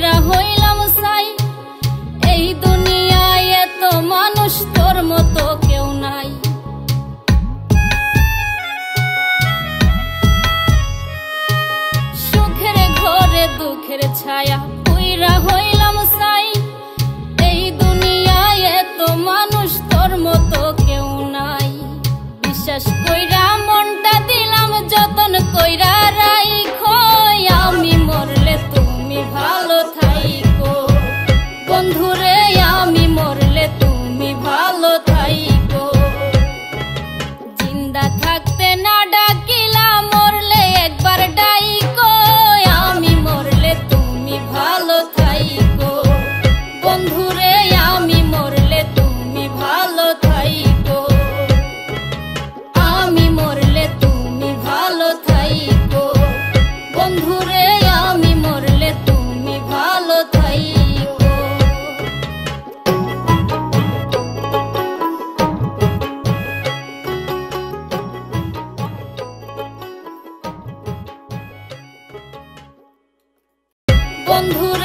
কইরা হইলাম সাই। এই দুনিয়ায় এত মানুষ তোর মতো কেউ নাই। সুখের ঘরে দুঃখের ছায়া কইরা হইলাম সাই। এই দুনিয়ায় এত মানুষ তোর মতো কেউ নাই। বিশ্বাস কইরা মনটা দিলাম যতন কইরা রাইখো। আমি মরলে তুমি ভালো থাইকো বন্ধুরে, আমি মরলে তুমি ভালো থাইকো। জিন্দা থাকতে না ডাকিলা মরলে একবার ডাইকো। আমি মরলে তুমি ভালো থাইকো বন্ধুরে, আমি মরলে তুমি ভালো থাইকো। আমি মরলে তুমি ভালো থাইকো বন্ধুরে, আমি মরলে তুমি ভালো থাইকো। বন্ধুরে